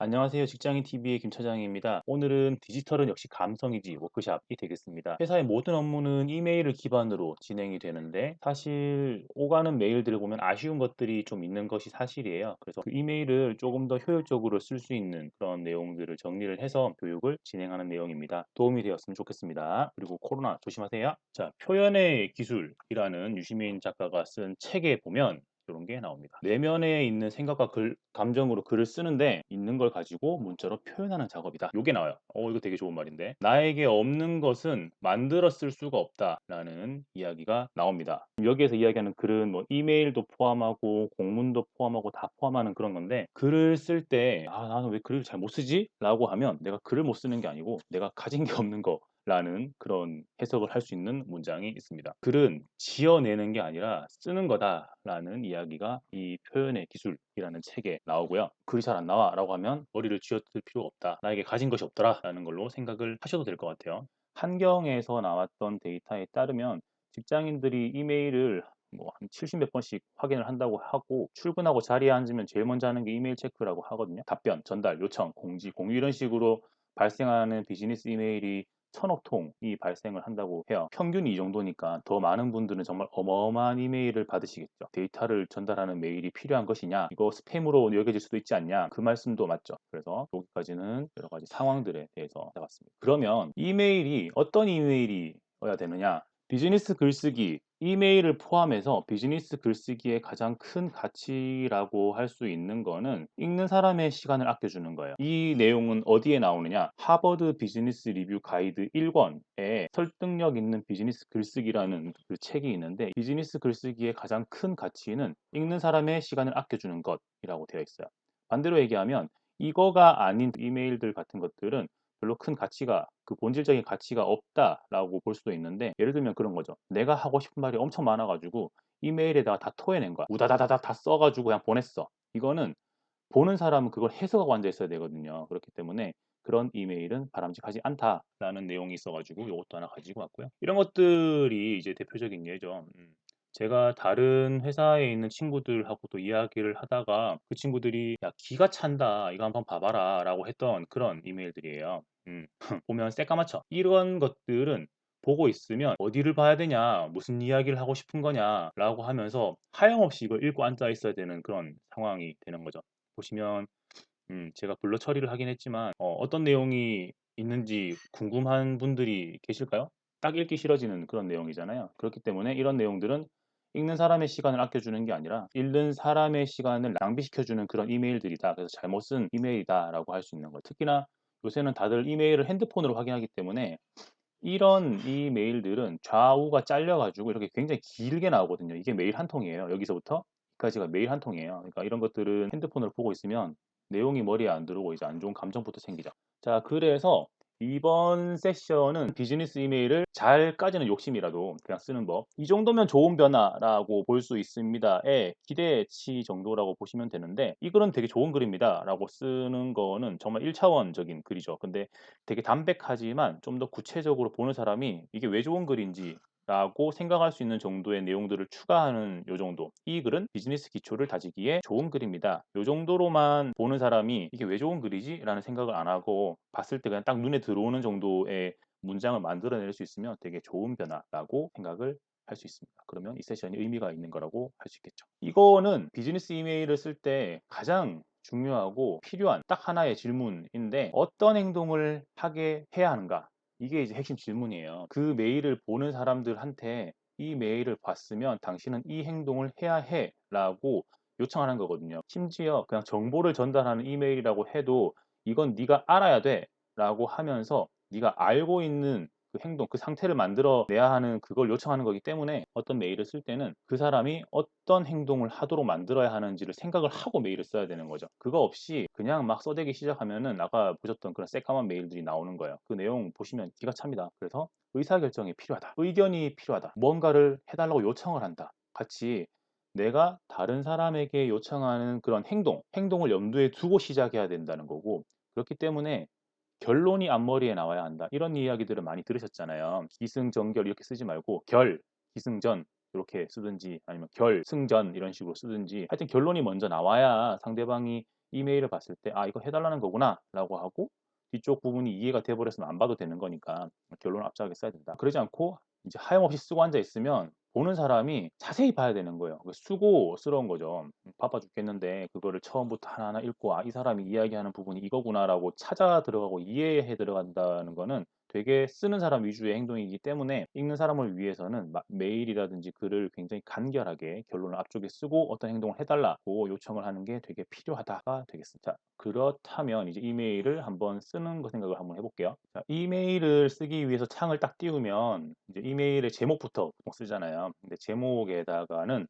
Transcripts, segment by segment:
안녕하세요. 직장인TV의 김 차장입니다. 오늘은 디지털은 역시 감성이지 워크샵이 되겠습니다. 회사의 모든 업무는 이메일을 기반으로 진행이 되는데 사실 오가는 메일들을 보면 아쉬운 것들이 좀 있는 것이 사실이에요. 그래서 그 이메일을 조금 더 효율적으로 쓸 수 있는 그런 내용들을 정리를 해서 교육을 진행하는 내용입니다. 도움이 되었으면 좋겠습니다. 그리고 코로나 조심하세요. 자, 표현의 기술이라는 유시민 작가가 쓴 책에 보면 이런 게 나옵니다. 내면에 있는 생각과 감정으로 글을 쓰는데 있는 걸 가지고 문자로 표현하는 작업이다. 요게 나와요. 이거 되게 좋은 말인데. 나에게 없는 것은 만들어 쓸 수가 없다라는 이야기가 나옵니다. 여기에서 이야기하는 글은 뭐 이메일도 포함하고 공문도 포함하고 다 포함하는 그런 건데 글을 쓸 때 나는 왜 글을 잘 못 쓰지? 라고 하면 내가 글을 못 쓰는 게 아니고 내가 가진 게 없는 거 라는 그런 해석을 할 수 있는 문장이 있습니다. 글은 지어내는 게 아니라 쓰는 거다라는 이야기가 이 표현의 기술이라는 책에 나오고요. 글이 잘 안 나와라고 하면 머리를 쥐어뜯을 필요가 없다. 나에게 가진 것이 없더라라는 걸로 생각을 하셔도 될 것 같아요. 한경에서 나왔던 데이터에 따르면 직장인들이 이메일을 뭐 한 70 몇 번씩 확인을 한다고 하고 출근하고 자리에 앉으면 제일 먼저 하는 게 이메일 체크라고 하거든요. 답변, 전달, 요청, 공지, 공유 이런 식으로 발생하는 비즈니스 이메일이 1000억 통이 발생을 한다고 해요. 평균이 이 정도니까 더 많은 분들은 정말 어마어마한 이메일을 받으시겠죠. 데이터를 전달하는 메일이 필요한 것이냐, 이거 스팸으로 여겨질 수도 있지 않냐, 그 말씀도 맞죠. 그래서 여기까지는 여러 가지 상황들에 대해서 해봤습니다. 그러면 이메일이 어떤 이메일이어야 되느냐? 비즈니스 글쓰기, 이메일을 포함해서 비즈니스 글쓰기의 가장 큰 가치라고 할 수 있는 거는 읽는 사람의 시간을 아껴주는 거예요. 이 내용은 어디에 나오느냐? 하버드 비즈니스 리뷰 가이드 1권에 설득력 있는 비즈니스 글쓰기라는 그 책이 있는데 비즈니스 글쓰기의 가장 큰 가치는 읽는 사람의 시간을 아껴주는 것이라고 되어 있어요. 반대로 얘기하면 이거가 아닌 이메일들 같은 것들은 별로 큰 가치가 그 본질적인 가치가 없다라고 볼 수도 있는데 예를 들면 그런 거죠. 내가 하고 싶은 말이 엄청 많아가지고 이메일에다가 다 토해낸 거야. 우다다다다 다 써가지고 그냥 보냈어. 이거는 보는 사람은 그걸 해석하고 앉아 있어야 되거든요. 그렇기 때문에 그런 이메일은 바람직하지 않다라는 내용이 있어가지고 이것도 하나 가지고 왔고요. 이런 것들이 이제 대표적인 예죠. 제가 다른 회사에 있는 친구들하고도 이야기를 하다가 그 친구들이 야 기가 찬다 이거 한번 봐봐라 라고 했던 그런 이메일들이에요. 보면 새까맣죠. 이런 것들은 보고 있으면 어디를 봐야 되냐, 무슨 이야기를 하고 싶은 거냐 라고 하면서 하염없이 이걸 읽고 앉아 있어야 되는 그런 상황이 되는 거죠. 보시면 제가 블러 처리를 하긴 했지만 어떤 내용이 있는지 궁금한 분들이 계실까요? 딱 읽기 싫어지는 그런 내용이잖아요. 그렇기 때문에 이런 내용들은 읽는 사람의 시간을 아껴주는 게 아니라 읽는 사람의 시간을 낭비시켜주는 그런 이메일들이다. 그래서 잘못 쓴 이메일이다라고 할 수 있는 거예요. 특히나 요새는 다들 이메일을 핸드폰으로 확인하기 때문에 이런 이메일들은 좌우가 잘려가지고 이렇게 굉장히 길게 나오거든요. 이게 메일 한 통이에요. 여기서부터 여기까지가 메일 한 통이에요. 그러니까 이런 것들은 핸드폰을 보고 있으면 내용이 머리에 안 들어오고 이제 안 좋은 감정부터 생기죠. 자, 그래서 이번 세션은 비즈니스 이메일을 잘까지는 욕심이라도 그냥 쓰는 법. 이 정도면 좋은 변화라고 볼 수 있습니다의 기대치 정도라고 보시면 되는데 이 글은 되게 좋은 글입니다. 라고 쓰는 거는 정말 1차원적인 글이죠. 근데 되게 담백하지만 좀 더 구체적으로 보는 사람이 이게 왜 좋은 글인지 라고 생각할 수 있는 정도의 내용들을 추가하는 요 정도. 이 글은 비즈니스 기초를 다지기에 좋은 글입니다. 요 정도로만 보는 사람이 이게 왜 좋은 글이지? 라는 생각을 안 하고 봤을 때 그냥 딱 눈에 들어오는 정도의 문장을 만들어낼 수 있으면 되게 좋은 변화라고 생각을 할 수 있습니다. 그러면 이 세션이 의미가 있는 거라고 할 수 있겠죠. 이거는 비즈니스 이메일을 쓸 때 가장 중요하고 필요한 딱 하나의 질문인데 어떤 행동을 하게 해야 하는가? 이게 이제 핵심 질문이에요. 그 메일을 보는 사람들한테 이 메일을 봤으면 당신은 이 행동을 해야 해 라고 요청하는 거거든요. 심지어 그냥 정보를 전달하는 이메일이라고 해도 이건 네가 알아야 돼 라고 하면서 네가 알고 있는 그 행동, 그 상태를 만들어내야 하는 그걸 요청하는 거기 때문에 어떤 메일을 쓸 때는 그 사람이 어떤 행동을 하도록 만들어야 하는지를 생각을 하고 메일을 써야 되는 거죠. 그거 없이 그냥 막 써대기 시작하면은 아까 보셨던 그런 새까만 메일들이 나오는 거예요. 그 내용 보시면 기가 찹니다. 그래서 의사결정이 필요하다. 의견이 필요하다. 뭔가를 해달라고 요청을 한다. 같이 내가 다른 사람에게 요청하는 그런 행동을 염두에 두고 시작해야 된다는 거고 그렇기 때문에 결론이 앞머리에 나와야 한다. 이런 이야기들을 많이 들으셨잖아요. 기승전결 이렇게 쓰지 말고 기승전 이렇게 쓰든지 아니면 결승전 이런 식으로 쓰든지 하여튼 결론이 먼저 나와야 상대방이 이메일을 봤을 때 '아 이거 해 달라는 거구나.'라고 하고 뒤쪽 부분이 이해가 돼 버렸으면 안 봐도 되는 거니까 결론을 앞장하게 써야 된다. 그러지 않고 이제 하염없이 쓰고 앉아 있으면 보는 사람이 자세히 봐야 되는 거예요. 그 수고스러운 거죠. 바빠 죽겠는데 그거를 처음부터 하나하나 읽고 '아 이 사람이 이야기하는 부분이 이거구나.'라고 찾아 들어가고 이해해 들어간다는 거는 되게 쓰는 사람 위주의 행동이기 때문에 읽는 사람을 위해서는 메일이라든지 글을 굉장히 간결하게 결론을 앞쪽에 쓰고 어떤 행동을 해 달라고 요청을 하는 게 되게 필요하다가 되겠습니다. 자, 그렇다면 이제 이메일을 한번 쓰는 거 생각을 한번 해 볼게요. 자, 이메일을 쓰기 위해서 창을 딱 띄우면 이제 이메일의 제목부터 보통 쓰잖아요. 근데 제목에다가는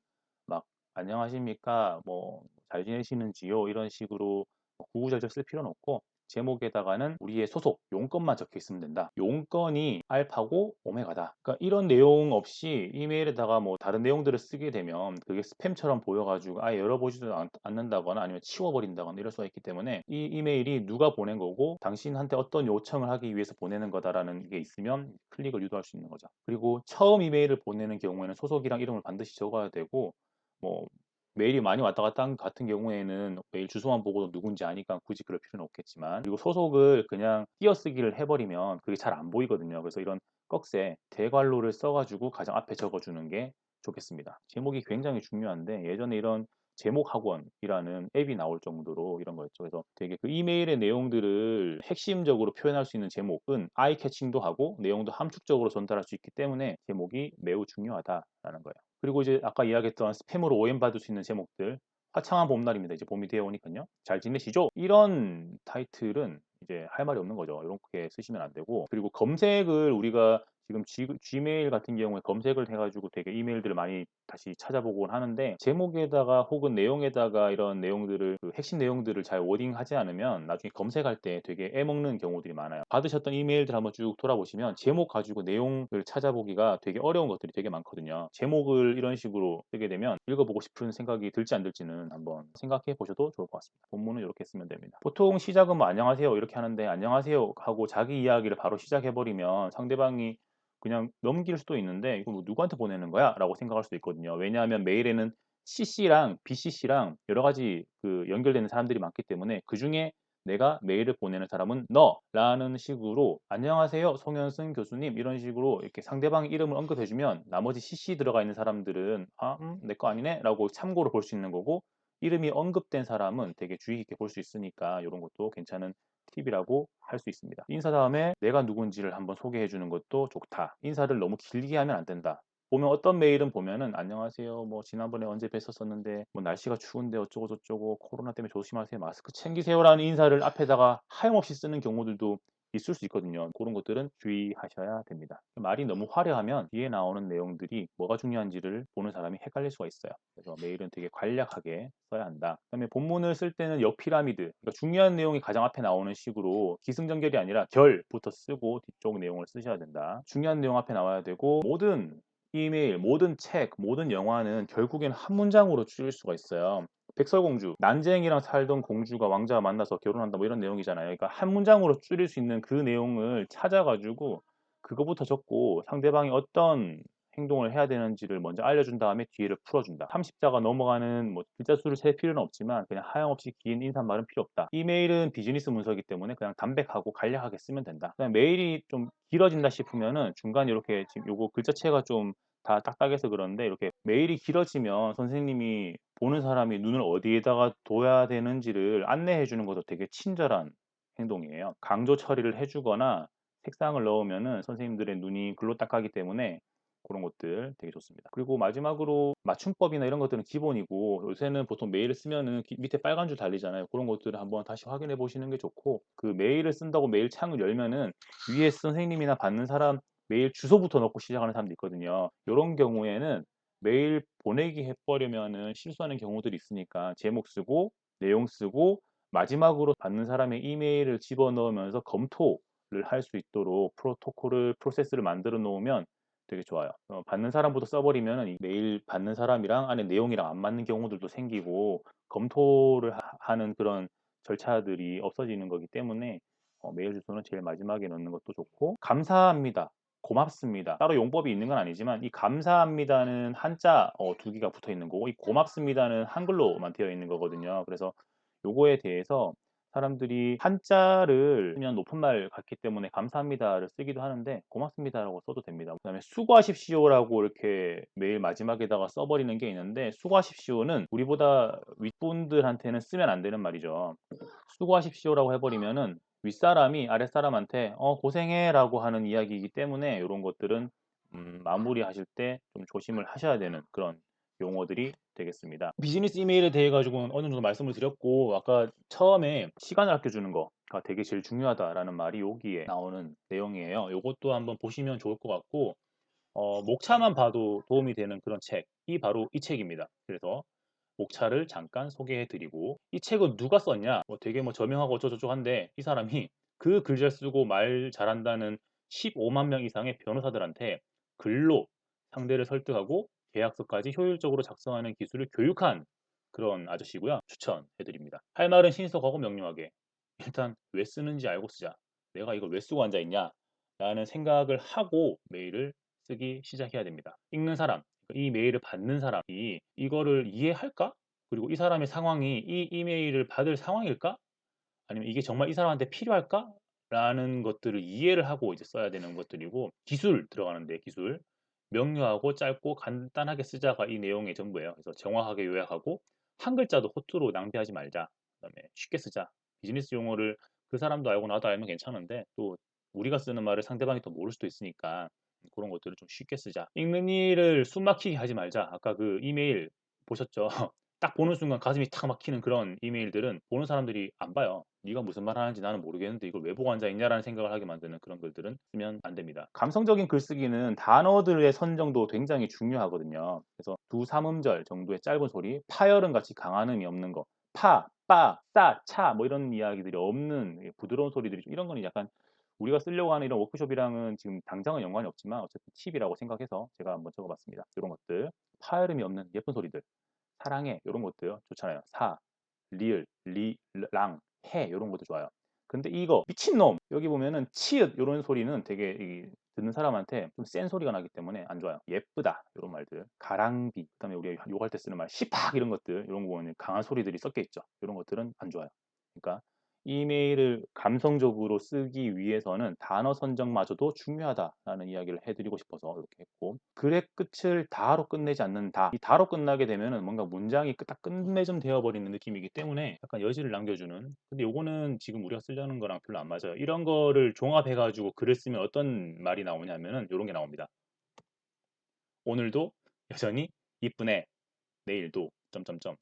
막 "안녕하십니까?" 뭐 "잘 지내시는지요?" 이런 식으로 구구절절 쓸 필요는 없고 제목에다가는 우리의 소속 용건만 적혀 있으면 된다. 용건이 알파고 오메가다. 그러니까 이런 내용 없이 이메일에다가 뭐 다른 내용들을 쓰게 되면 그게 스팸처럼 보여 가지고 아예 열어보지도 않는다거나 아니면 치워버린다거나 이럴 수가 있기 때문에 이 이메일이 누가 보낸 거고 당신한테 어떤 요청을 하기 위해서 보내는 거다라는 게 있으면 클릭을 유도할 수 있는 거죠. 그리고 처음 이메일을 보내는 경우에는 소속이랑 이름을 반드시 적어야 되고 뭐 메일이 많이 왔다 갔다 한 같은 경우에는 메일 주소만 보고도 누군지 아니까 굳이 그럴 필요는 없겠지만 그리고 소속을 그냥 띄어쓰기를 해 버리면 그게 잘 안 보이거든요. 그래서 이런 꺽쇠 대괄호를 써 가지고 가장 앞에 적어 주는 게 좋겠습니다. 제목이 굉장히 중요한데 예전에 이런 제목 학원이라는 앱이 나올 정도로 이런 거였죠. 그래서 되게 그 이메일의 내용들을 핵심적으로 표현할 수 있는 제목은 아이 캐칭도 하고 내용도 함축적으로 전달할 수 있기 때문에 제목이 매우 중요하다라는 거예요. 그리고 이제 아까 이야기했던 스팸으로 오해받을 수 있는 제목들 화창한 봄날입니다. 이제 봄이 되어 오니깐요. "잘 지내시죠?" 이런 타이틀은 이제 할 말이 없는 거죠. 요렇게 쓰시면 안 되고 그리고 검색을 우리가 지금 Gmail 같은 경우에 검색을 해 가지고 되게 이메일들을 많이 다시 찾아보곤 하는데 제목에다가 혹은 내용에다가 이런 내용들을 그 핵심 내용들을 잘 워딩하지 않으면 나중에 검색할 때 되게 애먹는 경우들이 많아요. 받으셨던 이메일들 한번 쭉 돌아보시면 제목 가지고 내용을 찾아보기가 되게 어려운 것들이 되게 많거든요. 제목을 이런 식으로 쓰게 되면 읽어보고 싶은 생각이 들지 안 들지는 한번 생각해 보셔도 좋을 것 같습니다. 본문은 이렇게 쓰면 됩니다. 보통 시작은 뭐 "안녕하세요." 이렇게 하는데 "안녕하세요." 하고 자기 이야기를 바로 시작해 버리면 상대방이 그냥 넘길 수도 있는데 '이거 뭐 누구한테 보내는 거야?' 라고 생각할 수도 있거든요. 왜냐하면 메일에는 CC랑 BCC랑 여러 가지 그 연결되는 사람들이 많기 때문에 그중에 '내가 메일을 보내는 사람은 너.'라는 식으로 "안녕하세요. 송현승 교수님." 이런 식으로 이렇게 상대방의 이름을 언급해 주면 나머지 CC 들어가 있는 사람들은 '아 내 거 아니네.'라고 참고로 볼 수 있는 거고 이름이 언급된 사람은 되게 주의 깊게 볼 수 있으니까 요런 것도 괜찮은 팁이라고 할 수 있습니다. 인사 다음에 내가 누군지를 한번 소개해 주는 것도 좋다. 인사를 너무 길게 하면 안 된다. 보면 어떤 메일은 보면은 "안녕하세요. 뭐 지난번에 언제 뵀었었는데 뭐 날씨가 추운데 어쩌고 저쩌고 코로나 때문에 조심하세요. 마스크 챙기세요."라는 인사를 앞에다가 하염없이 쓰는 경우들도 있을 수 있거든요. 그런 것들은 주의하셔야 됩니다. 말이 너무 화려하면 뒤에 나오는 내용들이 뭐가 중요한지를 보는 사람이 헷갈릴 수가 있어요. 그래서 메일은 되게 간략하게 써야 한다. 그다음에 본문을 쓸 때는 옆 피라미드, 그러니까 중요한 내용이 가장 앞에 나오는 식으로 기승전결이 아니라 결부터 쓰고 뒤쪽 내용을 쓰셔야 된다. 중요한 내용 앞에 나와야 되고 모든 이메일, 모든 책, 모든 영화는 결국엔 한 문장으로 줄일 수가 있어요. 백설공주, 난쟁이랑 살던 공주가 왕자와 만나서 결혼한다 뭐 이런 내용이잖아요. 그러니까 한 문장으로 줄일 수 있는 그 내용을 찾아 가지고 그거부터 적고 상대방이 어떤 행동을 해야 되는지를 먼저 알려준 다음에 뒤를 풀어준다. 30자가 넘어가는 뭐 글자 수를 셀 필요는 없지만 그냥 하염없이 긴 인사말은 필요 없다. 이메일은 비즈니스 문서이기 때문에 그냥 담백하고 간략하게 쓰면 된다. 그냥 메일이 좀 길어진다 싶으면은 중간에 이렇게 지금 요거 글자체가 좀 다 딱딱해서 그런데 이렇게 메일이 길어지면 선생님이 보는 사람이 눈을 어디에다가 둬야 되는지를 안내해 주는 것도 되게 친절한 행동이에요. 강조 처리를 해 주거나 색상을 넣으면은 선생님들의 눈이 글로 딱 가기 때문에 그런 것들 되게 좋습니다. 그리고 마지막으로 맞춤법이나 이런 것들은 기본이고 요새는 보통 메일을 쓰면은 밑에 빨간 줄 달리잖아요. 그런 것들을 한번 다시 확인해 보시는 게 좋고 그 메일을 쓴다고 메일 창을 열면은 위에 선생님이나 받는 사람 메일 주소부터 넣고 시작하는 사람도 있거든요. 요런 경우에는 메일 보내기 해 버리면은 실수하는 경우들이 있으니까 제목 쓰고 내용 쓰고 마지막으로 받는 사람의 이메일을 집어넣으면서 검토를 할 수 있도록 프로토콜을 프로세스를 만들어 놓으면 되게 좋아요. 받는 사람부터 써 버리면은 이 메일 받는 사람이랑 안에 내용이랑 안 맞는 경우들도 생기고 검토를 하는 그런 절차들이 없어지는 거기 때문에 메일 주소는 제일 마지막에 넣는 것도 좋고 "감사합니다. 고맙습니다." 따로 용법이 있는 건 아니지만 이 "감사합니다."는 한자 두 개가 붙어 있는 거고 이 "고맙습니다."는 한글로만 되어 있는 거거든요. 그래서 요거에 대해서 사람들이 한자를 쓰면 높은말 같기 때문에 감사합니다를 쓰기도 하는데 고맙습니다라고 써도 됩니다. 그다음에 수고하십시오라고 이렇게 메일 마지막에다가 써 버리는 게 있는데 수고하십시오는 우리보다 윗분들한테는 쓰면 안 되는 말이죠. 수고하십시오라고 해 버리면은 윗사람이 아랫사람한테 고생해라고 하는 이야기이기 때문에 요런 것들은 마무리하실 때 좀 조심을 하셔야 되는 그런 용어들이 되겠습니다. 비즈니스 이메일에 대해 가지고는 어느 정도 말씀을 드렸고 아까 처음에 시간을 아껴주는 거가 되게 제일 중요하다라는 말이 여기에 나오는 내용이에요. 요것도 한번 보시면 좋을 것 같고 목차만 봐도 도움이 되는 그런 책이 바로 이 책입니다. 그래서 목차를 잠깐 소개해 드리고 이 책은 누가 썼냐? 되게 저명하고 어쩌고저쩌고 한데 이 사람이 그 글 잘 쓰고 말 잘한다는 15만 명 이상의 변호사들한테 글로 상대를 설득하고 계약서까지 효율적으로 작성하는 기술을 교육한 그런 아저씨고요. 추천해 드립니다. 할 말은 신속하고 명료하게. 일단 왜 쓰는지 알고 쓰자. 내가 이걸 왜 쓰고 앉아 있냐? 라는 생각을 하고 메일을 쓰기 시작해야 됩니다. 읽는 사람, 이 메일을 받는 사람이 이거를 이해할까? 그리고 이 사람의 상황이 이 이메일을 받을 상황일까? 아니면 이게 정말 이 사람한테 필요할까? 라는 것들을 이해를 하고 이제 써야 되는 것들이고 기술 들어가는데 기술 명료하고 짧고 간단하게 쓰자가 이 내용의 전부예요. 그래서 정확하게 요약하고 한 글자도 허투루 낭비하지 말자. 그다음에 쉽게 쓰자. 비즈니스 용어를 그 사람도 알고 나도 알면 괜찮은데 또 우리가 쓰는 말을 상대방이 더 모를 수도 있으니까 그런 것들을 좀 쉽게 쓰자. 읽는 일을 숨 막히게 하지 말자. 아까 그 이메일 보셨죠? 딱 보는 순간 가슴이 탁 막히는 그런 이메일들은 보는 사람들이 안 봐요. 네가 무슨 말 하는지 나는 모르겠는데 이걸 왜 보고 앉아 있냐라는 생각을 하게 만드는 그런 글들은 쓰면 안 됩니다. 감성적인 글쓰기는 단어들의 선정도 굉장히 중요하거든요. 그래서 두 삼음절 정도의 짧은 소리, 파열음 같이 강한 음이 없는 거, 파, 빠, 싸, 차 뭐 이런 이야기들이 없는 부드러운 소리들이 좀 이런 거는 약간 우리가 쓰려고 하는 이런 워크숍이랑은 지금 당장은 연관이 없지만 어쨌든 팁이라고 생각해서 제가 한번 적어봤습니다. 이런 것들, 파열음이 없는 예쁜 소리들. 사랑해 요런 것도요 좋잖아요. 사, 리을, 랑, 해 요런 것도 좋아요. 근데 이거 미친놈 여기 보면은 치읓 요런 소리는 되게 듣는 사람한테 좀 센 소리가 나기 때문에 안 좋아요. 예쁘다 요런 말들, 가랑비 그다음에 우리가 욕할 때 쓰는 말 시팍 이런 것들 이런 거 보면 강한 소리들이 섞여 있죠. 요런 것들은 안 좋아요. 그러니까 이메일을 감성적으로 쓰기 위해서는 단어 선정마저도 중요하다라는 이야기를 해드리고 싶어서 이렇게 했고 글의 끝을 다로 끝내지 않는다. 이 다로 끝나게 되면은 뭔가 문장이 딱 끝맺음 되어 버리는 느낌이기 때문에 약간 여지를 남겨주는. 근데 요거는 지금 우리가 쓰려는 거랑 별로 안 맞아요. 이런 거를 종합해 가지고 글을 쓰면 어떤 말이 나오냐면은 요런 게 나옵니다. 오늘도 여전히 이쁘네. 내일도 점점점